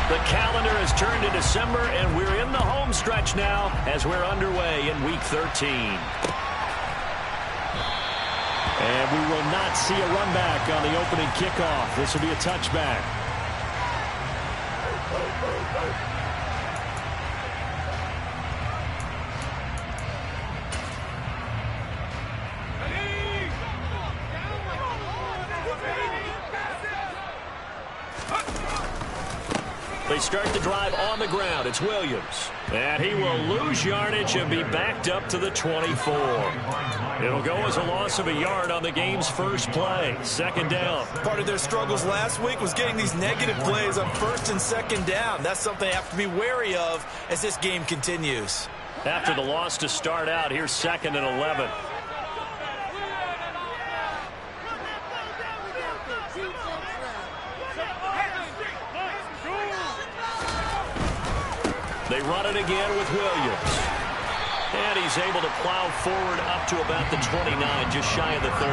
The calendar has turned to December, and we're in the home stretch now as we're underway in Week 13. And we will not see a run back on the opening kickoff. This will be a touchback. They start the drive on the ground. It's Williams. And he will lose yardage and be backed up to the 24. It'll go as a loss of a yard on the game's first play. Second down. Part of their struggles last week was getting these negative plays on first and second down. That's something they have to be wary of as this game continues. After the loss to start out, here's 2nd and 11. They run it again with Williams. And he's able to plow forward up to about the 29, just shy of the 30.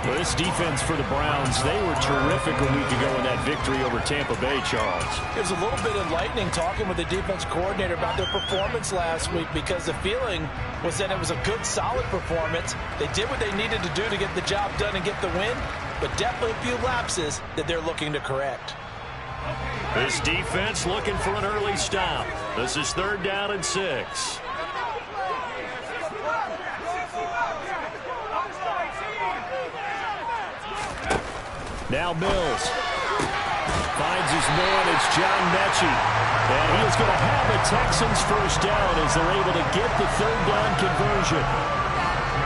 Well, this defense for the Browns, they were terrific a week ago in that victory over Tampa Bay, Charles. It was a little bit enlightening talking with the defense coordinator about their performance last week, because the feeling was that it was a good, solid performance. They did what they needed to do to get the job done and get the win, but definitely a few lapses that they're looking to correct. This defense looking for an early stop. This is 3rd down and 6. Now Mills finds his man. It's John Mechie. And he is going to have a Texans first down as they're able to get the 3rd down conversion.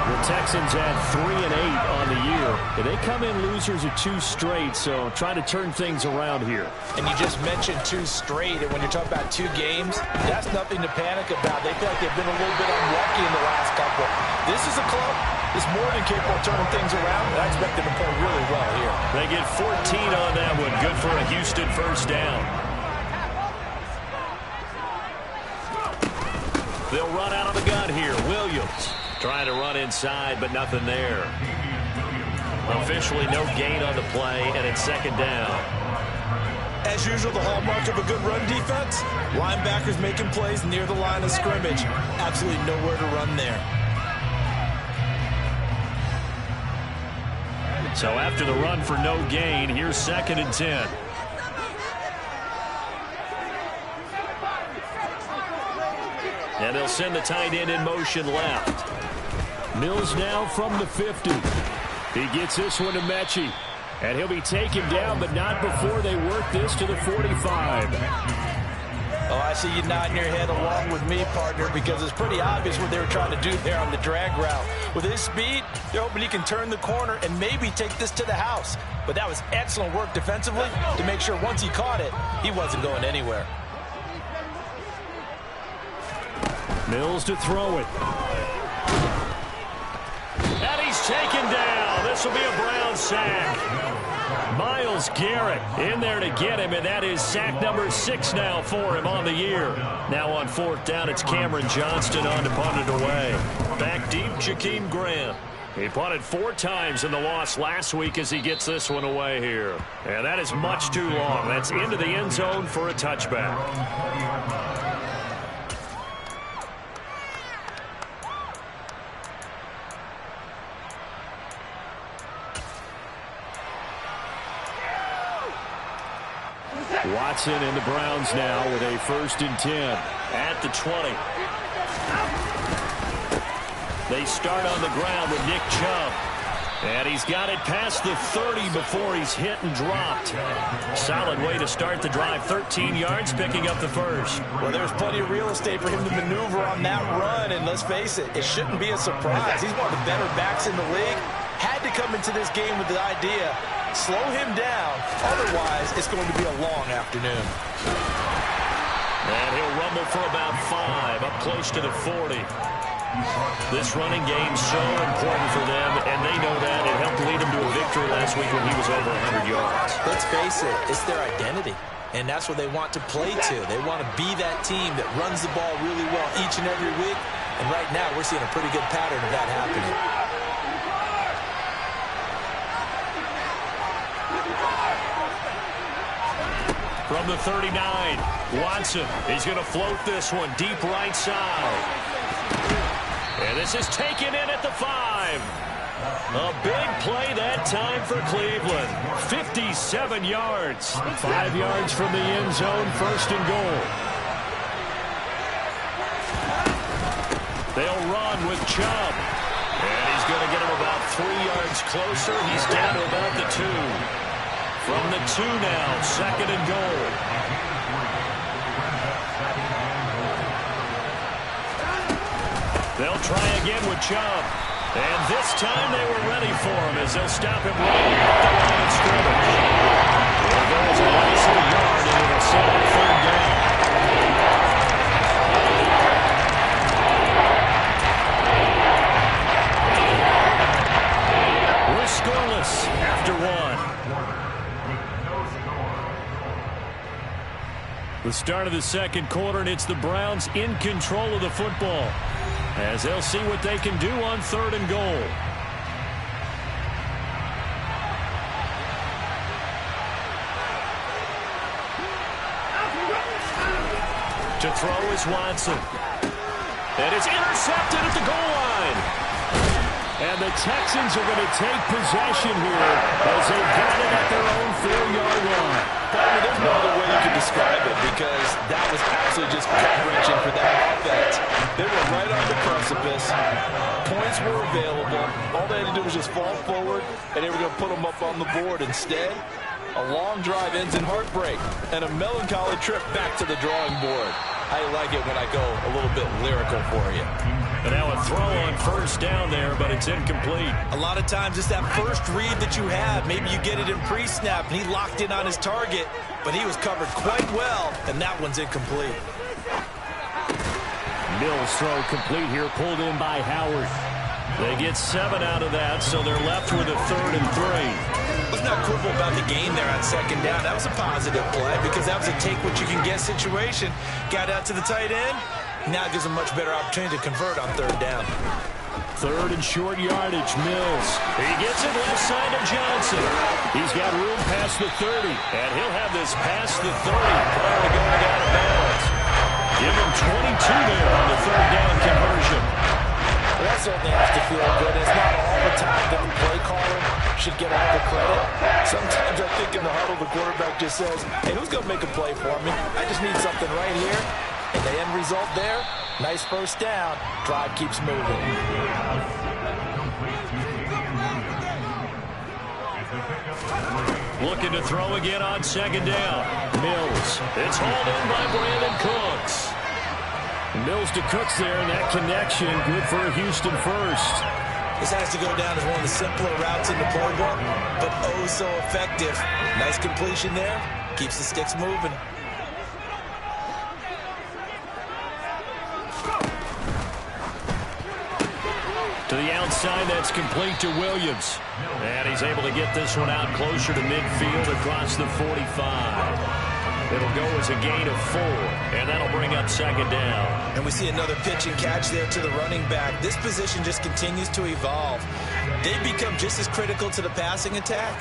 The Texans had 3 and 8 on the year. And they come in losers of 2 straight, so trying to turn things around here. And you just mentioned 2 straight, and when you're talking about 2 games, that's nothing to panic about. They feel like they've been a little bit unlucky in the last couple. This is a club that's more than capable of turning things around, and I expect them to play really well here. They get 14 on that one. Good for a Houston first down. They'll run out of the gun here. Williams trying to run inside, but nothing there. Officially no gain on the play, and it's 2nd down. As usual, the hallmark of a good run defense, linebackers making plays near the line of scrimmage. Absolutely nowhere to run there. So after the run for no gain, here's 2nd and 10. And they'll send the tight end in motion left. Mills now from the 50. He gets this one to Mechie. And he'll be taken down, but not before they work this to the 45. Oh, I see you nodding your head along with me, partner, because it's pretty obvious what they were trying to do there on the drag route. With his speed, they're hoping he can turn the corner and maybe take this to the house. But that was excellent work defensively to make sure once he caught it, he wasn't going anywhere. Mills to throw it. And he's taken down. This will be a Brown sack. Myles Garrett in there to get him, and that is sack number 6 now for him on the year. Now on 4th down, it's Cameron Johnston on to punt it away. Back deep, Jakeem Grant. He punted 4 times in the loss last week as he gets this one away here. And that is much too long. That's into the end zone for a touchback. Watson and the Browns now with a 1st and 10. At the 20. They start on the ground with Nick Chubb. And he's got it past the 30 before he's hit and dropped. Solid way to start the drive. 13 yards, picking up the first. Well, there's plenty of real estate for him to maneuver on that run. And let's face it, it shouldn't be a surprise. He's one of the better backs in the league. Had to come into this game with the idea, slow him down. Otherwise, it's going to be a long afternoon. And he'll rumble for about 5, up close to the 40. This running game's so important for them, and they know that. It helped lead them to a victory last week when he was over 100 yards. Let's face it, it's their identity, and that's what they want to play to. They want to be that team that runs the ball really well each and every week, and right now we're seeing a pretty good pattern of that happening. From the 39, Watson is going to float this one deep right side. And this is taken in at the 5. A big play that time for Cleveland. 57 yards. 5 yards from the end zone, first and goal. They'll run with Chubb. And he's going to get him about 3 yards closer. He's down to about the 2. From the 2 now, second and goal. They'll try again with Chubb. And this time they were ready for him as they'll stop him right at the line of scrimmage. There goes a nice little yard, and it'll set up third down. We're scoreless after 1. The start of the second quarter, and it's the Browns in control of the football, as they'll see what they can do on third and goal. To throw is Watson. And it's intercepted at the goal line. And the Texans are going to take possession here as they've got it at their own 4-yard line. There's no other way you can describe it, because that was absolutely just gut-wrenching for that offense. They were right on the precipice. Points were available. All they had to do was just fall forward, and they were going to put them up on the board. Instead, a long drive ends in heartbreak and a melancholy trip back to the drawing board. I like it when I go a little bit lyrical for you. And now a throw on first down there, but it's incomplete. A lot of times it's that first read that you have. Maybe you get it in pre-snap, and he locked in on his target, but he was covered quite well, and that one's incomplete. Mills throw complete here, pulled in by Howard. They get 7 out of that, so they're left with a 3rd and 3. Let's not quibble about the gain there on second down. That was a positive play, because that was a take-what-you-can-get situation. Got out to the tight end. Now gives him much better opportunity to convert on third down. 3rd and short yardage, Mills. He gets it left side to Johnson. He's got room past the 30, and he'll have this past the 30 prior to going out of bounds. Give him 22 there on the 3rd down conversion. Well, that certainly has to feel good. It's not all the time that the play caller should get all the credit. Sometimes I think in the huddle, the quarterback just says, hey, who's going to make a play for me? I just need something right here. And the end result there, nice first down. Drive keeps moving. Looking to throw again on second down. Mills. It's hauled in by Brandon Cooks. Mills to Cooks there, and that connection good for a Houston first. This has to go down as one of the simpler routes in the playbook, but oh so effective. Nice completion there. Keeps the sticks moving. To the outside, that's complete to Williams. And he's able to get this one out closer to midfield across the 45. It'll go as a gain of 4, and that'll bring up second down. And we see another pitch and catch there to the running back. This position just continues to evolve. They become just as critical to the passing attack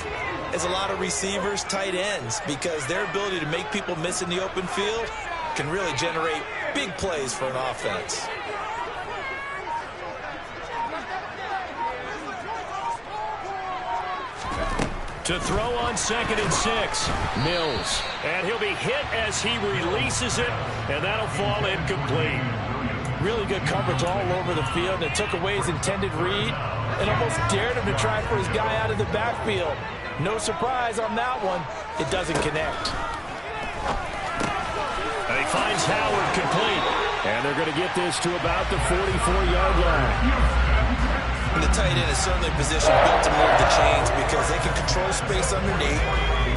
as a lot of receivers, tight ends, because their ability to make people miss in the open field can really generate big plays for an offense. To throw on 2nd and 6, Mills. And he'll be hit as he releases it, and that'll fall incomplete. Really good coverage all over the field. It took away his intended read and almost dared him to try for his guy out of the backfield. No surprise on that one. It doesn't connect. And he finds Howard complete. And they're going to get this to about the 44-yard line. And the tight end is certainly positioned built to move the chains because they can control space underneath.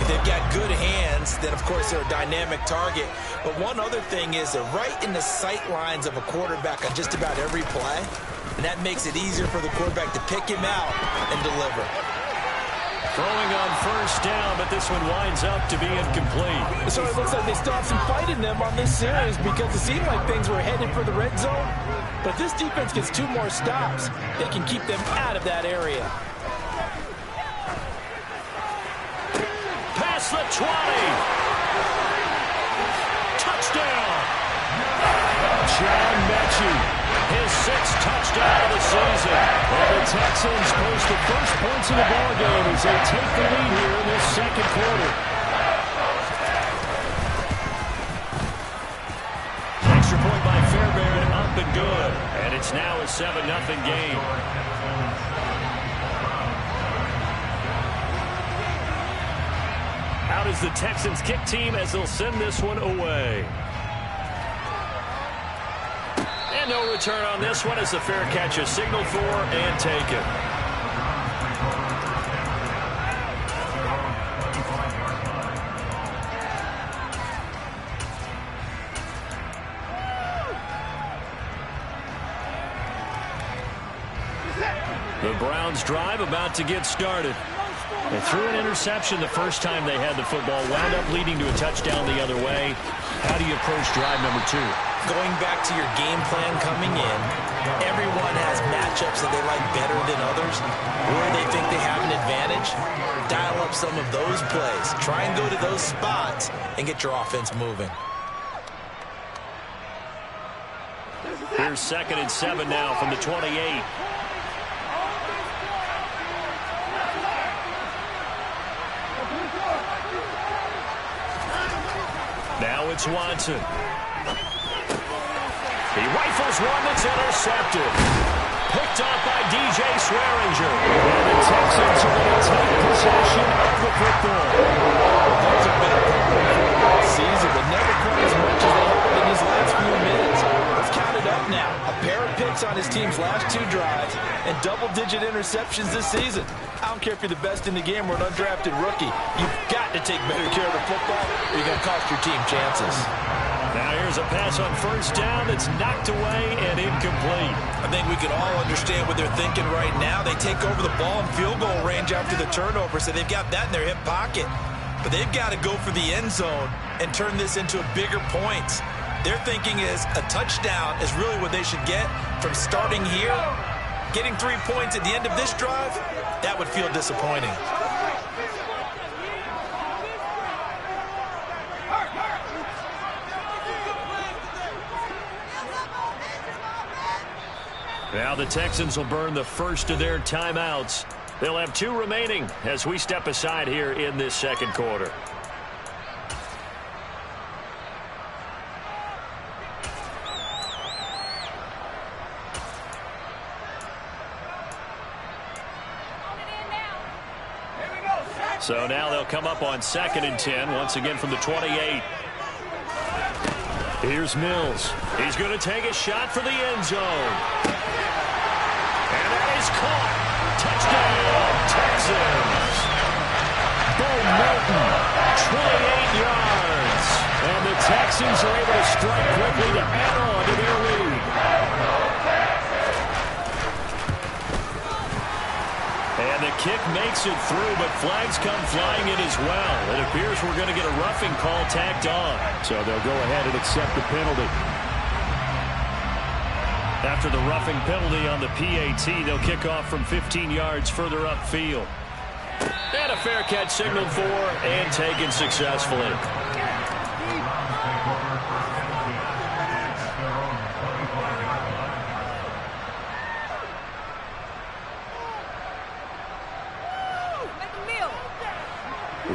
If they've got good hands, then of course they're a dynamic target. But one other thing is they're right in the sight lines of a quarterback on just about every play. And that makes it easier for the quarterback to pick him out and deliver. Throwing on first down, but this one winds up to be incomplete. So it looks like they still have some fight in them on this series because it seemed like things were headed for the red zone. But if this defense gets 2 more stops, they can keep them out of that area. Past the 20. touchdown. John Mechie, his 6th touchdown of the season. And the Texans post the first points in the ballgame as they take the lead here in this second quarter. Extra point by Fairbairn, up and good. And it's now a 7-0 game. Out is the Texans kick team as they'll send this one away. And no return on this one as the fair catch is signaled for and taken. The Browns drive about to get started. They threw an interception the first time they had the football, wound up leading to a touchdown the other way. How do you approach drive number 2? Going back to your game plan coming in, everyone has matchups that they like better than others. Where they think they have an advantage, dial up some of those plays. Try and go to those spots and get your offense moving. Here's 2nd and 7 now from the 28. Now it's Watson. He rifles one that's intercepted. Picked up by DJ Swearinger. And the Texans are going to take possession of the football. Those have been all season, but never quite as much as they have in these last few minutes. Let's count it up now. A pair of picks on his team's last 2 drives and double-digit interceptions this season. I don't care if you're the best in the game or an undrafted rookie. You've got to take better care of the football or you're going to cost your team chances. Now here's a pass on 1st down that's knocked away and incomplete. I think we can all understand what they're thinking right now. They take over the ball in field goal range after the turnover, so they've got that in their hip pocket. But they've got to go for the end zone and turn this into bigger points. Their thinking is a touchdown is really what they should get from starting here. Getting 3 points at the end of this drive, that would feel disappointing. Now the Texans will burn the first of their timeouts. They'll have 2 remaining as we step aside here in this second quarter. So now they'll come up on 2nd and 10, once again from the 28. Here's Mills. He's going to take a shot for the end zone. And that is caught. Touchdown, Texans. Bo Melton, 28 yards. And the Texans are able to strike quickly to add on to their lead. And the kick makes it through, but flags come flying in as well. It appears we're going to get a roughing call tacked on. So they'll go ahead and accept the penalty. After the roughing penalty on the PAT, they'll kick off from 15 yards further upfield. And a fair catch signaled for and taken successfully.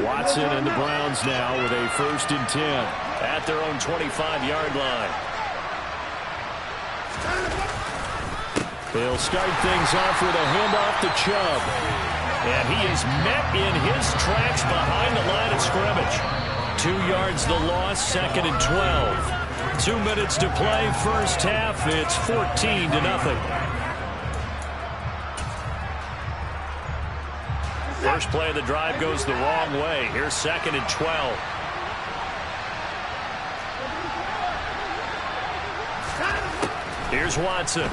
Watson and the Browns now with a 1st and 10 at their own 25-yard line. They'll start things off with a handoff to Chubb. And he is met in his tracks behind the line of scrimmage. 2 yards the loss, 2nd and 12. 2 minutes to play, first half. It's 14-0. First play of the drive goes the wrong way. Here's 2nd and 12. Here's Watson.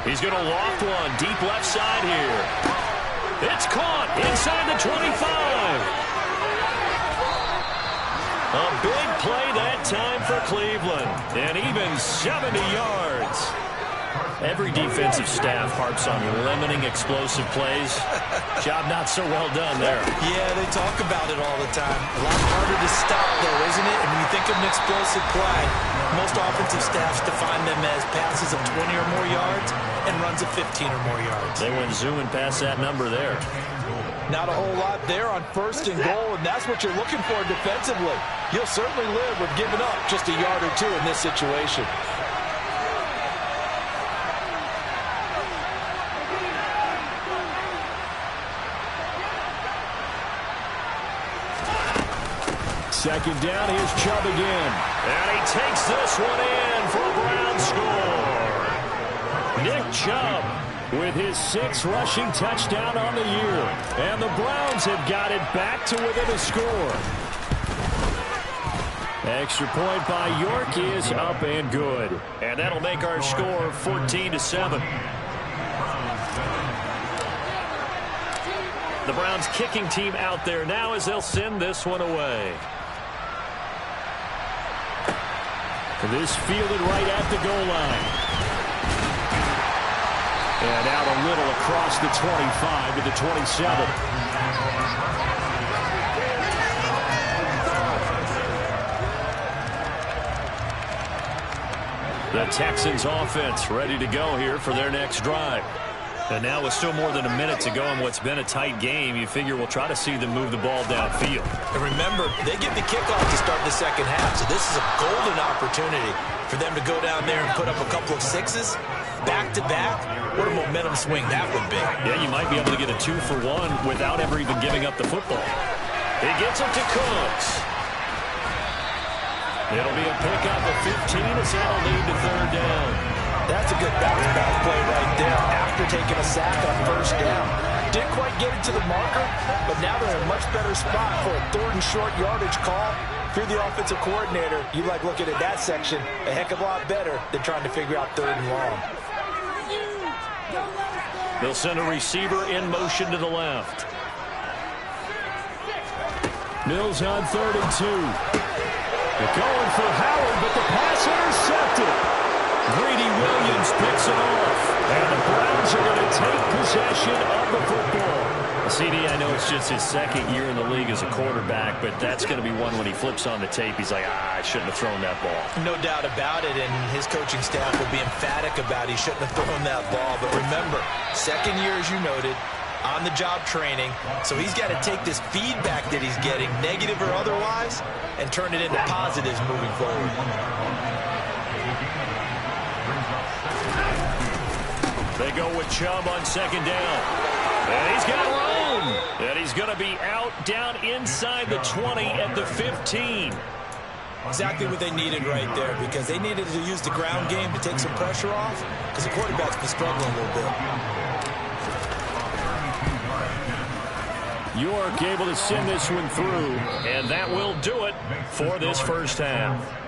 He's going to loft one deep left side here. It's caught inside the 25. A big play that time for Cleveland. And even 70 yards. Every defensive staff harps on limiting explosive plays. Job not so well done there. Yeah, they talk about it all the time. A lot harder to stop, though, isn't it? And when you think of an explosive play, most offensive staffs define them as passes of 20 or more yards and runs of 15 or more yards. They went zooming past that number there. Not a whole lot there on 1st and goal, and that's what you're looking for defensively. You'll certainly live with giving up just a yard or two in this situation. Second down, here's Chubb again. And he takes this one in for a Brown score. Nick Chubb with his 6th rushing touchdown on the year. And the Browns have got it back to within a score. Extra point by York is up and good. And that'll make our score 14-7. The Browns kicking team out there now as they'll send this one away. This fielded right at the goal line. And out a little across the 25 to the 27. The Texans offense ready to go here for their next drive. And now with still more than a minute to go in what's been a tight game, you figure we'll try to see them move the ball downfield. And remember, they get the kickoff to start the second half, so this is a golden opportunity for them to go down there and put up a couple of 6s back-to-back. What a momentum swing that would be. Yeah, you might be able to get a 2-for-1 without ever even giving up the football. He gets it to Cooks. It'll be a pickup of 15 as that'll lead to 3rd down. That's a good bounce-back play right there after taking a sack on 1st down. Didn't quite get it to the marker, but now they're in a much better spot for a 3rd and short yardage call. If you're the offensive coordinator, you like looking at that section a heck of a lot better than trying to figure out 3rd and long. They'll send a receiver in motion to the left. Mills on 3rd and 2. They're going for Howard, but the pass intercepted. Greedy Williams picks it off. And the Browns are going to take possession of the football. CD, I know it's just his 2nd year in the league as a quarterback, but that's going to be one when he flips on the tape. He's like, I shouldn't have thrown that ball. No doubt about it, and his coaching staff will be emphatic about he shouldn't have thrown that ball. But remember, 2nd year, as you noted, on-the-job training. So he's got to take this feedback that he's getting, negative or otherwise, and turn it into positives moving forward. They go with Chubb on 2nd down. And he's got room. And he's going to be out down inside the 20 at the 15. Exactly what they needed right there, because they needed to use the ground game to take some pressure off, because the quarterback's been struggling a little bit. York able to send this one through. And that will do it for this 1st half.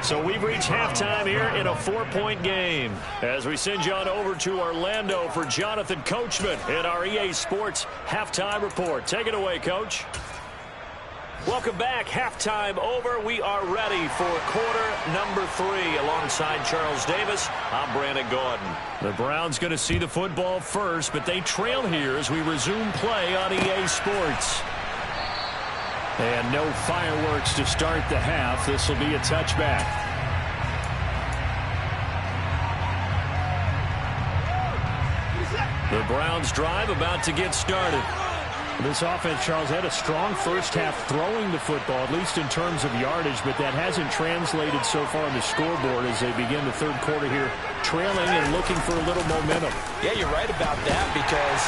So we've reached halftime here in a 4-point game as we send you on over to Orlando for Jonathan Coachman in our EA Sports Halftime Report. Take it away, Coach. Welcome back. Halftime over. We are ready for quarter number 3 alongside Charles Davis. I'm Brandon Gaudin. The Browns going to see the football first, but they trail here as we resume play on EA Sports. And no fireworks to start the half. This will be a touchback. The Browns drive about to get started. This offense, Charles, had a strong 1st half throwing the football, at least in terms of yardage, but that hasn't translated so far on the scoreboard as they begin the 3rd quarter here, trailing and looking for a little momentum. Yeah, you're right about that because,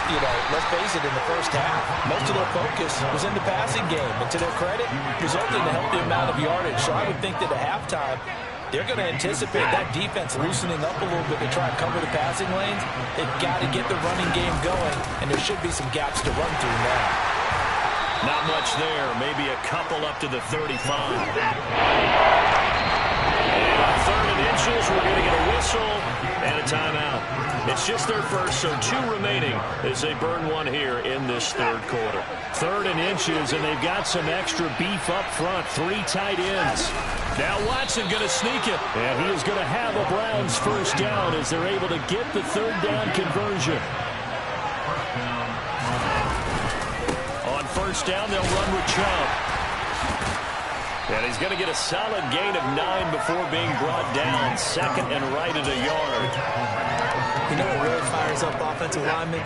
let's face it, in the 1st half, most of their focus was in the passing game. And to their credit, resulted in a healthy amount of yardage. So I would think that at halftime, they're going to anticipate that defense loosening up a little bit to try and cover the passing lanes. They've got to get the running game going, and there should be some gaps to run through now. Not much there. Maybe a couple up to the 35. And on 3rd and inches, we're going to get a whistle and a timeout. It's just their first, so 2 remaining as they burn one here in this 3rd quarter. 3rd and inches, and they've got some extra beef up front. 3 tight ends. Now Watson going to sneak it. And he is going to have a Browns first down as they're able to get the 3rd down conversion. On first down, they'll run with Chubb. And he's going to get a solid gain of 9 before being brought down. 2nd and right at a yard. You know what really fires up offensive linemen?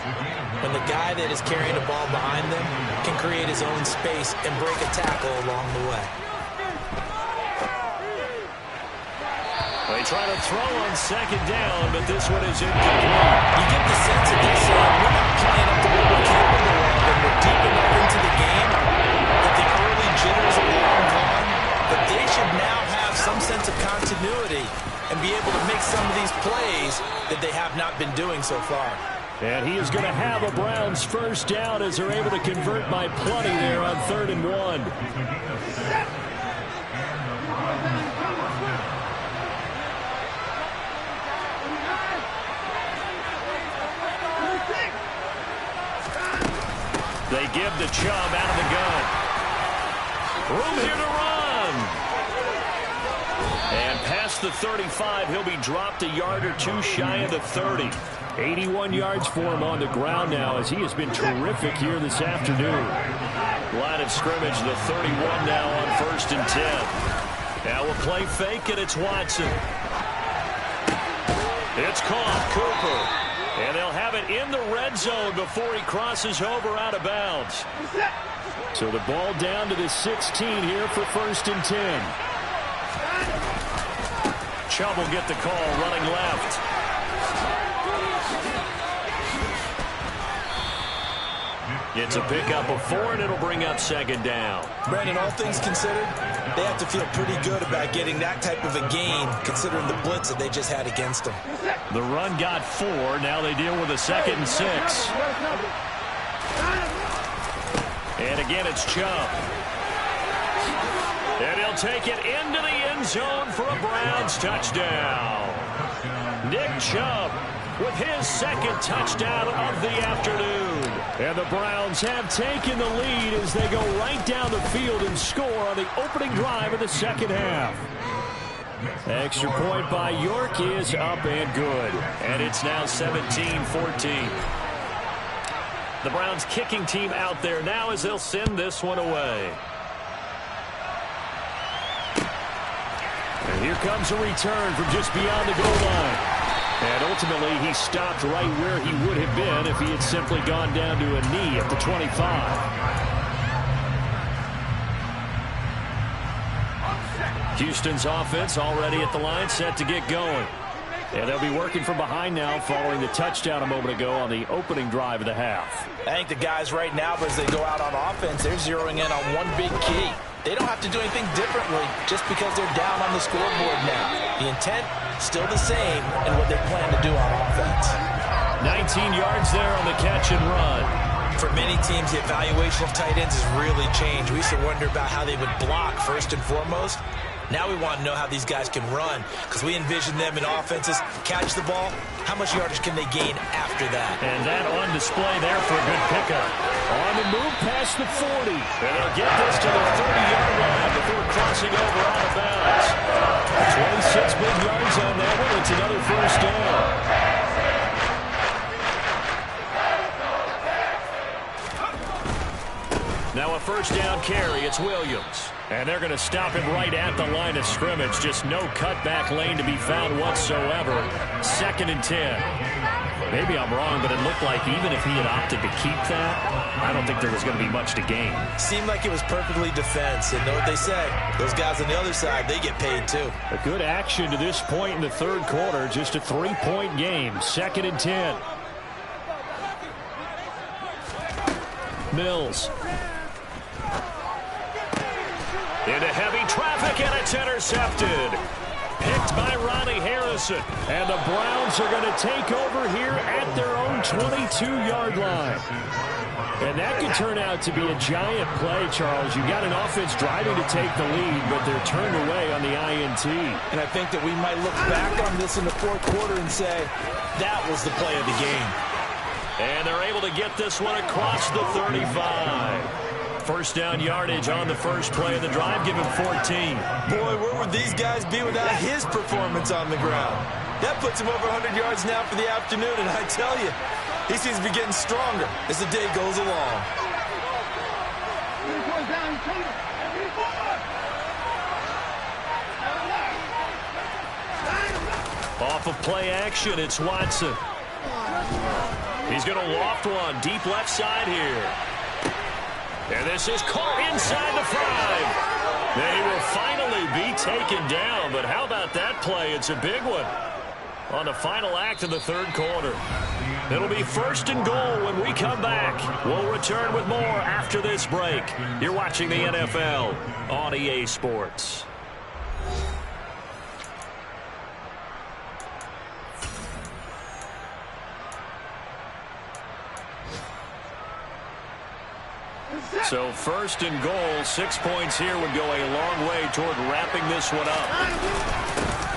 When the guy that is carrying the ball behind them can create his own space and break a tackle along the way. They try to throw on 2nd down, but this one is incomplete. You get the sense of this, we're not playing up to what we're capable of, and we're deep enough into the game that the early jitters are long gone, but they should now have some sense of continuity and be able to make some of these plays that they have not been doing so far. And he is going to have a Browns first down as they're able to convert by plenty there on 3rd and 1. They give to Chubb out of the gun. Room here to run. And past the 35, he'll be dropped a yard or 2 shy of the 30. 81 yards for him on the ground now as he has been terrific here this afternoon. Line of scrimmage, the 31 now on 1st and 10. Now we'll play fake, and it's Watson. It's caught, Cooper. And they'll have it in the red zone before he crosses over out of bounds. So the ball down to the 16 here for 1st and 10. Chubb will get the call running left. It's a pickup of 4, and it'll bring up 2nd down. Brandon, all things considered, they have to feel pretty good about getting that type of a gain, considering the blitz that they just had against them. The run got 4. Now they deal with a 2nd and 6. And again, it's Chubb. And he'll take it into the end zone for a Browns touchdown. Nick Chubb with his 2nd touchdown of the afternoon. And the Browns have taken the lead as they go right down the field and score on the opening drive of the 2nd half. Extra point by York is up and good. And it's now 17-14. The Browns kicking team out there now as they'll send this one away. And here comes a return from just beyond the goal line. And ultimately, he stopped right where he would have been if he had simply gone down to a knee at the 25. Houston's offense already at the line, set to get going. And they'll be working from behind now following the touchdown a moment ago on the opening drive of the half. I think the guys right now, as they go out on offense, they're zeroing in on one big key. They don't have to do anything differently just because they're down on the scoreboard now. The intent, still the same in what they plan to do on offense. 19 yards there on the catch and run. For many teams, the evaluation of tight ends has really changed. We used to wonder about how they would block first and foremost. Now we want to know how these guys can run, because we envision them in offenses catch the ball. How much yardage can they gain after that? And that on display there for a good pickup. On the move past the 40. And they'll get this to the 30-yard line before crossing over out of bounds. 26 big yards on that one. It's another first down. Now a first down carry. It's Williams. And they're going to stop him right at the line of scrimmage. Just no cutback lane to be found whatsoever. 2nd and 10. Maybe I'm wrong, but it looked like even if he had opted to keep that, I don't think there was going to be much to gain. Seemed like it was perfectly defense. And know what they say? Those guys on the other side, they get paid too. A good action to this point in the 3rd quarter. Just a 3-point game. 2nd and 10. Mills. Into heavy traffic, and it's intercepted. Picked by Ronnie Harrison. And the Browns are going to take over here at their own 22-yard line. And that could turn out to be a giant play, Charles. You got an offense driving to take the lead, but they're turned away on the INT. And I think that we might look back on this in the fourth quarter and say, that was the play of the game. And they're able to get this one across the 35. First down yardage on the first play of the drive, give him 14. Boy, where would these guys be without his performance on the ground? That puts him over 100 yards now for the afternoon, and I tell you, he seems to be getting stronger as the day goes along. Off of play action, it's Watson. He's going to loft one deep left side here. And this is caught inside the 5. They will finally be taken down, but how about that play? It's a big one on the final act of the third quarter. It'll be first and goal when we come back. We'll return with more after this break. You're watching the NFL on EA Sports. So first and goal, 6 points here would go a long way toward wrapping this one up.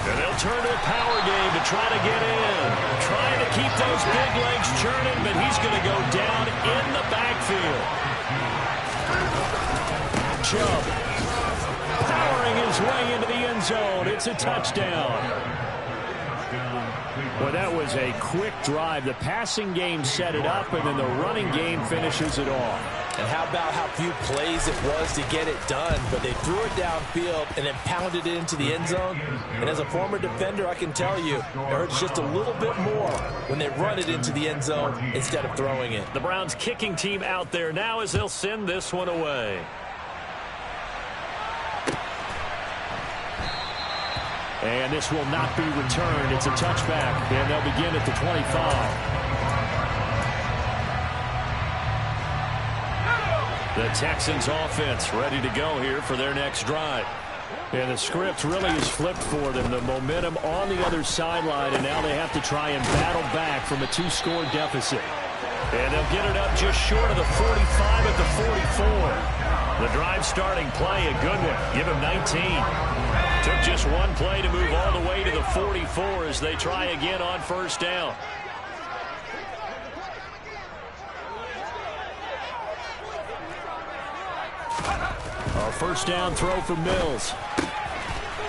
And they'll turn to a power game to try to get in. Trying to keep those big legs churning, but he's going to go down in the backfield. Chubb powering his way into the end zone. It's a touchdown. Well, that was a quick drive. The passing game set it up, and then the running game finishes it off. And how about how few plays it was to get it done, but they threw it downfield and then pounded it into the end zone. And as a former defender, I can tell you, it hurts just a little bit more when they run it into the end zone instead of throwing it. The Browns kicking team out there now as they'll send this one away. And this will not be returned. It's a touchback, and they'll begin at the 25. The Texans offense ready to go here for their next drive. And the script really is flipped for them. The momentum on the other sideline, and now they have to try and battle back from a 2-score deficit. And they'll get it up just short of the 45 at the 44. The drive starting play, a good one. Give him 19. Took just one play to move all the way to the 44 as they try again on first down. A first down throw for Mills.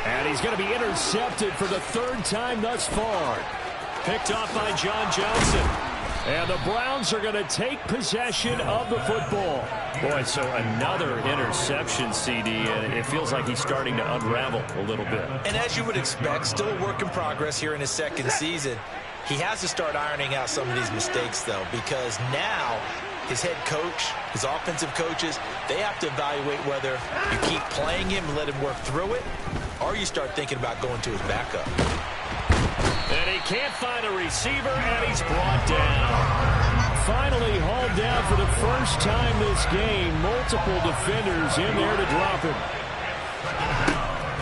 And he's going to be intercepted for the third time thus far. Picked off by John Johnson. And the Browns are going to take possession of the football. Boy, so another interception, CD, and it feels like he's starting to unravel a little bit. And as you would expect, still a work in progress here in his second season. He has to start ironing out some of these mistakes, though, because now his head coach, his offensive coaches, they have to evaluate whether you keep playing him and let him work through it, or you start thinking about going to his backup. And he can't find a receiver, and he's brought down. Finally hauled down for the first time this game. Multiple defenders in there to drop him.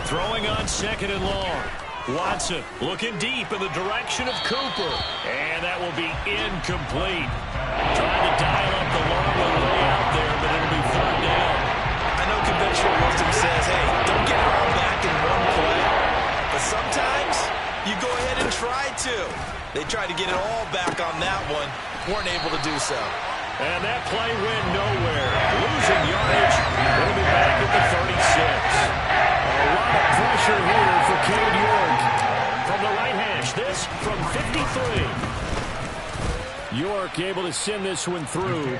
Throwing on second and long. Watson looking deep in the direction of Cooper. And that will be incomplete. Trying to dial up the long way out there, but it'll be third down. I know conventional wisdom says, hey, don't get it all back in one play. But sometimes you go ahead and try to. They tried to get it all back on that one. Weren't able to do so. And that play went nowhere. Losing yardage. It'll be back at the 36. A lot of pressure here for Cade York. From the right hash, this from 53. York able to send this one through.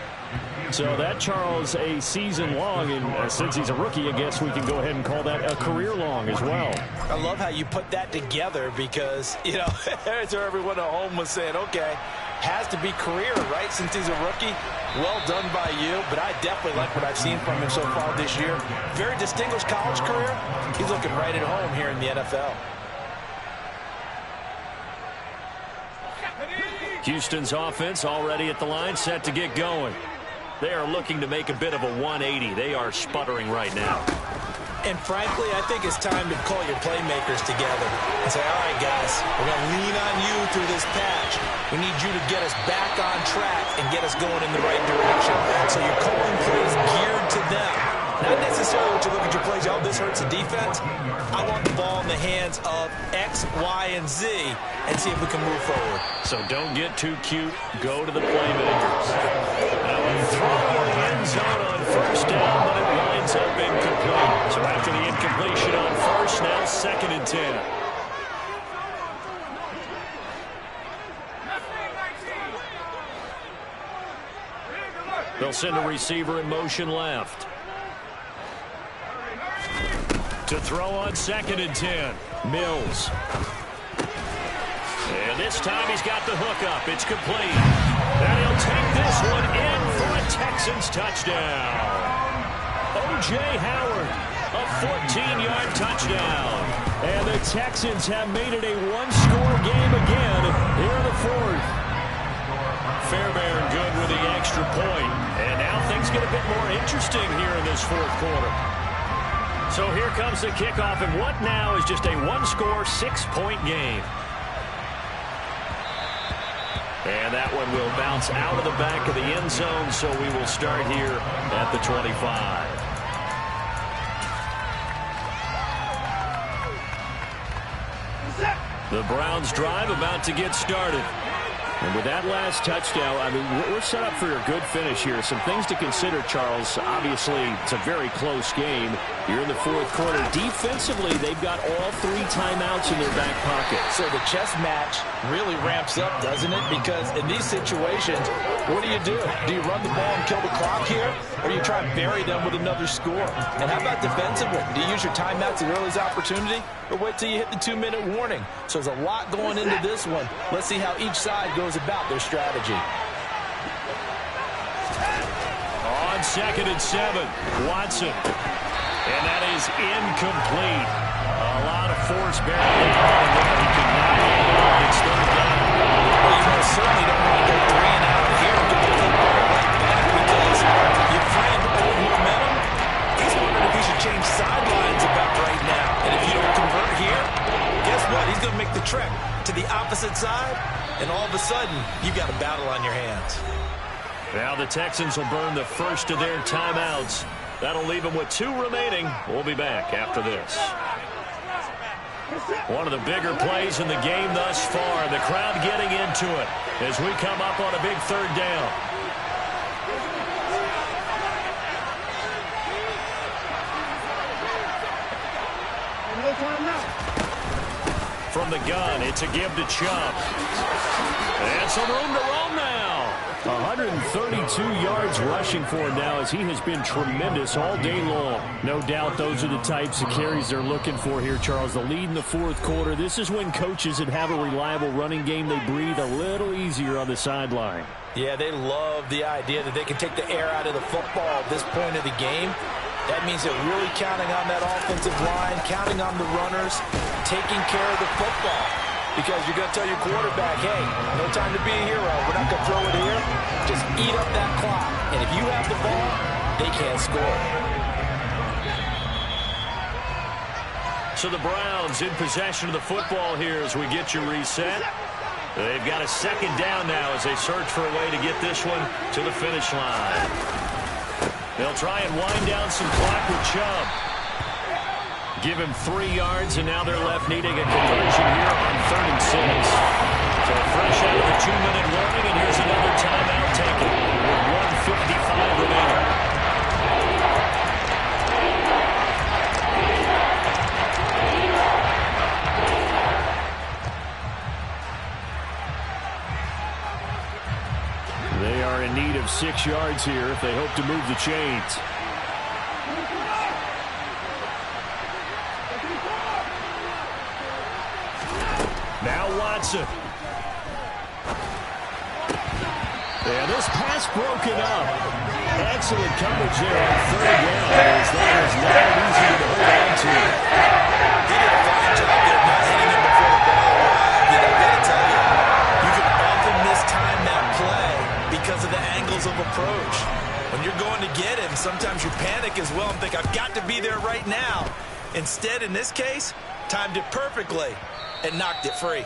So that, Charles, a season long, and since he's a rookie, I guess we can go ahead and call that a career long as well. I love how you put that together because, you know, as everyone at home was saying, okay, has to be career, right, since he's a rookie. Well done by you, but I definitely like what I've seen from him so far this year. Very distinguished college career. He's looking right at home here in the NFL. Houston's offense already at the line, set to get going. They are looking to make a bit of a 180. They are sputtering right now. And frankly, I think it's time to call your playmakers together and say, all right, guys, we're going to lean on you through this patch. We need you to get us back on track and get us going in the right direction. So you're calling plays geared to them. Not necessarily what you look at your plays, oh, this hurts the defense. I want the ball in the hands of X, Y, and Z and see if we can move forward. So don't get too cute. Go to the playmakers. Now a throw in the end zone on first down, but it winds up incomplete. So after the incompletion on first, now 2nd and 10. They'll send a receiver in motion left. To throw on 2nd and 10. Mills. And this time he's got the hook up. It's complete. And he'll take this one in for a Texans touchdown. O.J. Howard, a 14-yard touchdown. And the Texans have made it a one-score game again here in the 4th. Fairbairn good with the extra point. And now things get a bit more interesting here in this 4th quarter. So here comes the kickoff, and what now is just a one-score, 6-point game. And that one will bounce out of the back of the end zone, so we will start here at the 25. The Browns drive about to get started. And with that last touchdown, I mean, we're set up for a good finish here. Some things to consider, Charles. Obviously, it's a very close game. You're in the 4th quarter. Defensively, they've got all 3 timeouts in their back pocket. So the chess match really ramps up, doesn't it? Because in these situations, what do? Do you run the ball and kill the clock here? Or do you try and bury them with another score? And how about defensively? Do you use your timeouts at earliest opportunity? Or wait till you hit the 2-minute warning? So there's a lot going into this one. Let's see how each side goes about their strategy. On 2nd and 7, Watson. And that is incomplete. A lot of force bearing on there. He could not handle it. It's 3rd down. Well, you most certainly don't want to go 3 and out here and get the football right back because your friend, old momentum, he's wondering if he should change sidelines about right now. And if you don't convert here, guess what? He's going to make the trek to the opposite side, and all of a sudden, you've got a battle on your hands. Now the Texans will burn the first of their timeouts. That'll leave them with 2 remaining. We'll be back after this. One of the bigger plays in the game thus far. The crowd getting into it as we come up on a big 3rd down. From the gun, it's a give to Chubb. And some room to roam now. 132 yards rushing for him now as he has been tremendous all day long. No doubt those are the types of carries they're looking for here, Charles. The lead in the 4th quarter. This is when coaches that have a reliable running game, they breathe a little easier on the sideline. Yeah, they love the idea that they can take the air out of the football at this point of the game. That means they're really counting on that offensive line, counting on the runners, taking care of the football. Because you're going to tell your quarterback, hey, no time to be a hero. We're not going to throw it here. Just eat up that clock. And if you have the ball, they can't score. So the Browns in possession of the football here as we get you reset. They've got a 2nd down now as they search for a way to get this one to the finish line. They'll try and wind down some clock with Chubb. Give him 3 yards, and now they're left needing a conversion here on 3rd and 6. So fresh out of the 2-minute warning, and here's another timeout taken with 1:55 remaining. They are in need of 6 yards here if they hope to move the chains. Now Watson. And this pass broken up. Excellent coverage there on 3rd down. As that is not easy to hold on to. He did a fine job there not hitting him before the ball arrived. I got to tell you, you can often mistime that play because of the angles of approach. When you're going to get him, sometimes you're panic as well and think, I've got to be there right now. Instead, in this case, timed it perfectly and knocked it free.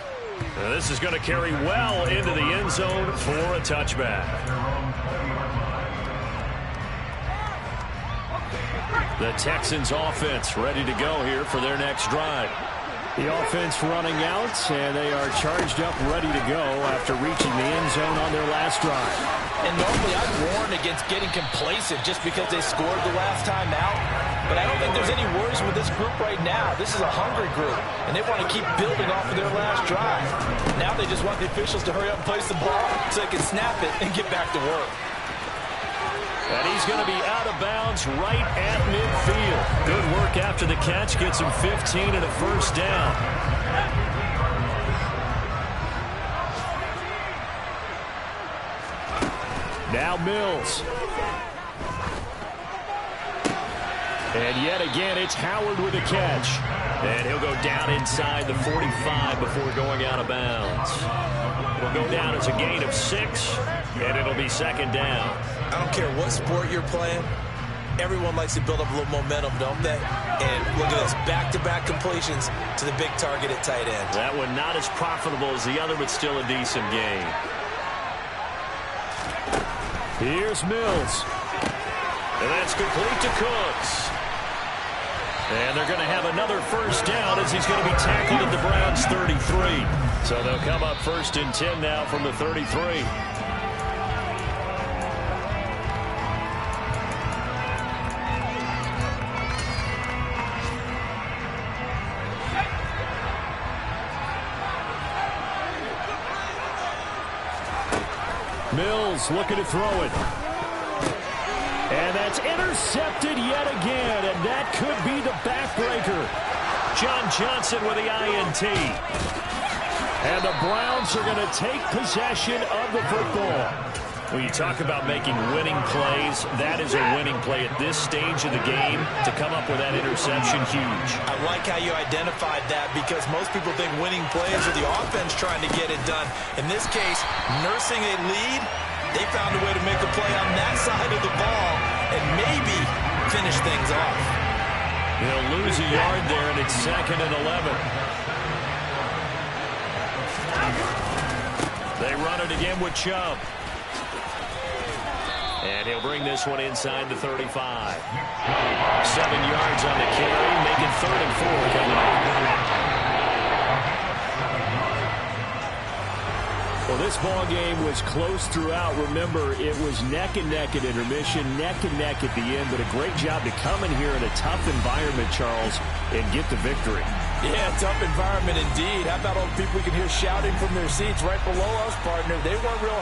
This is going to carry well into the end zone for a touchback. The Texans offense ready to go here for their next drive. The offense running out, and they are charged up, ready to go after reaching the end zone on their last drive. And normally I'd warn against getting complacent just because they scored the last time out. But I don't think there's any worries with this group right now. This is a hungry group, and they want to keep building off of their last drive. Now they just want the officials to hurry up and place the ball so they can snap it and get back to work. And he's going to be out of bounds right at midfield. Good work after the catch. Gets him 15 and a first down. Now Mills. And yet again, it's Howard with a catch. And he'll go down inside the 45 before going out of bounds. It'll go down as a gain of 6, and it'll be second down. I don't care what sport you're playing. Everyone likes to build up a little momentum, don't they? And look at this, back-to-back completions to the big target at tight end. That one not as profitable as the other, but still a decent gain. Here's Mills. And that's complete to Cooks. And they're going to have another first down as he's going to be tackled at the Browns' 33. So they'll come up 1st and 10 now from the 33. Mills looking to throw it. And that's intercepted yet again, and that could be the backbreaker. John Johnson with the INT. And the Browns are going to take possession of the football. When you talk about making winning plays, that is a winning play at this stage of the game. To come up with that interception, huge. I like how you identified that because most people think winning plays are the offense trying to get it done. In this case, nursing a lead, they found a way to make a play on that side of the ball and maybe finish things off. He'll lose a yard there, and it's 2nd and 11. They run it again with Chubb. And he'll bring this one inside the 35. 7 yards on the carry, making 3rd and 4 coming up. Well, this ball game was close throughout. Remember, it was neck and neck at intermission, neck and neck at the end, but a great job to come in here in a tough environment, Charles, and get the victory. Yeah, tough environment indeed. How about all the people we can hear shouting from their seats right below us, partner? They weren't real